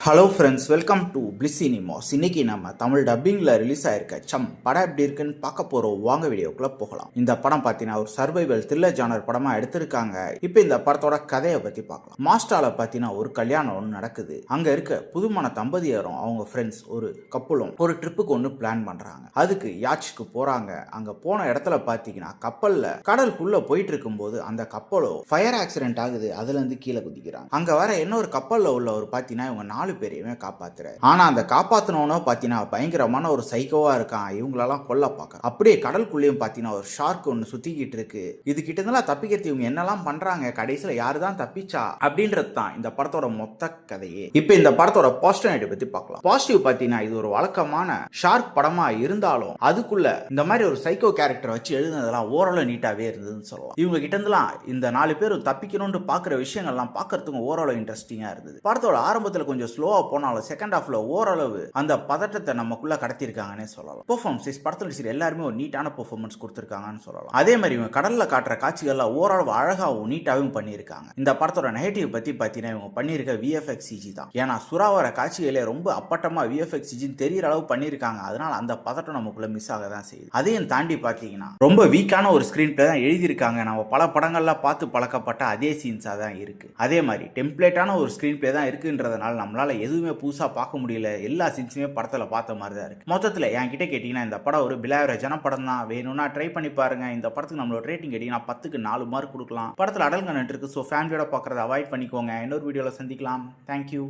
Hello friends, welcome to bliss cinemas. இன்னைக்கு நம்ம Tamil டப்பிங்கில் release ஆயிருக்க சம் படம் எப்படி இருக்குன்னு பார்க்க போகிறோம். வாங்க வீடியோக்குள்ளே போகலாம். இந்த படம் பார்த்தீங்கன்னா ஒரு சர்வைவல் த்ரில்லர் ஜானர் படமாக எடுத்திருக்காங்க. இப்போ இந்த படத்தோட கதையை பற்றி பார்க்கலாம். மாஸ்டால பார்த்தீங்கன்னா ஒரு கல்யாணம் ஒன்று நடக்குது. அங்கே இருக்க புதுமண தம்பதியரும் அவங்க ஃப்ரெண்ட்ஸ் ஒரு கப்பலும் ஒரு ட்ரிப்புக்கு ஒன்று பிளான் பண்ணுறாங்க. அதுக்கு யாட்சிக்கு போகிறாங்க. அங்கே போன இடத்துல பார்த்தீங்கன்னா கப்பலில் கடலுக்குள்ளே போயிட்டு இருக்கும்போது அந்த கப்பலும் ஃபயர் ஆக்சிடென்ட் ஆகுது. அதுலேருந்து கீழே குதிக்கிறாங்க. அங்கே வர இன்னொரு கப்பலில் உள்ள ஒரு பார்த்தீங்கன்னா இவங்க 4 பேரையுமே காப்பாத்துறாரு. ஆனா அந்த காப்பாத்தினவனோ பாத்தீங்கன்னா பயங்கரமான ஒரு சைக்கோவா இருக்கான். இவங்களெல்லாம் கொல்ல பார்க்க அப்படியே கடலுக்குள்ளேயும் பாத்தீங்கன்னா ஒரு ஷார்க் ஒன்று சுத்திக்கிட்டு இருக்கு. இது கிட்ட இருந்தாலும் தப்பிக்கிறது இவங்க என்னெல்லாம் பண்றாங்க, கடைசியில யாருதான் தப்பிச்சா அப்படின்றது தான் இந்த படத்தோட மொத்த கதையே. இப்ப இந்த படத்தோட பாசிட்டிவ் பத்தி பார்க்கலாம். பாசிட்டிவ் பாத்தீங்கன்னா இது ஒரு வழக்கமான ஷார்க் படமா இருந்தாலும் அதுக்குள்ள இந்த மாதிரி ஒரு சைக்கோ கேரக்டர் வச்சு எழுதுனதெல்லாம் ஓரளவு நீட்டாவே இருந்ததுன்னு சொல்லலாம். இவங்க கிட்ட இருந்துலாம் இந்த 4 பேரும் தப்பிக்கணும்னு பாக்குற விஷயங்கள்லாம் பாக்குறதுக்கு ஓரளவு இன்ட்ரெஸ்டிங்கா இருந்தது. படத்தோட ஆரம்பத்துல கொஞ்சம் ஸ்லோவா போனாலும் செகண்ட் ஹாஃப்ல ஓரளவு அந்த பதட்டத்தை நமக்குள்ள கடத்திருக்காங்கன்னே சொல்லலாம். பெர்ஃபார்மன்ஸ் படத்துல சரி எல்லாருமே ஒரு நீட்டான பெர்ஃபார்மன்ஸ் கொடுத்திருக்காங்கன்னு சொல்லலாம். அதே மாதிரி இவங்க கடல்ல காட்டுற காட்சிகள்ல ஓரளவு அழகாவும் நீட்டாவும் பண்ணியிருக்காங்க. இந்த படத்தோட நெகட்டிவ் பத்தி பாத்தீங்கன்னா இவங்க பண்ணியிருக்க VFX CG தான். ஏன்னா சுறாவர காட்சிகளே ரொம்ப அப்பட்டமா VFX CG தெரியற அளவு பண்ணியிருக்காங்க. அதனால அந்த பதட்டம் நமக்குள்ள மிஸ் ஆக தான் செய்யுது. அதையும் தாண்டி பாத்தீங்கன்னா ரொம்ப வீக்கான ஒரு ஸ்கிரீன் பிளே தான் எழுதியிருக்காங்க. நம்ம பல படங்கள்ல பார்த்து பழக்கப்பட்ட அதே சீன்ஸா தான் இருக்கு. அதே மாதிரி டெம்ப்ளேட்டான ஒரு ஸ்கிரீன் பிளே தான் இருக்குன்றதுனால நம்மளால எதுவுமே புதுசா பார்க்க முடியல. எல்லா சீன்ஸுமே படத்துல பார்த்த மாதிரி தான் இருக்கு. மொத்தத்துல என்கிட்ட கேட்டீங்கன்னா இந்த படம் ஒரு பிலாவரேஜான படம் தான். வேணும்னா ட்ரை பண்ணி பாருங்க. இந்த படத்துக்கு நம்மளோட ரேட்டிங் கேட்டீங்கன்னா 10க்கு 4 மார்க் கொடுக்கலாம். படத்துல அடல் கண்டென்ட் இருக்கு. ஸோ ஃபேமிலியோட பார்க்கறத அவாய்ட் பண்ணிக்கோங்க. இன்னொரு வீடியோல சந்திக்கலாம். தேங்க்யூ.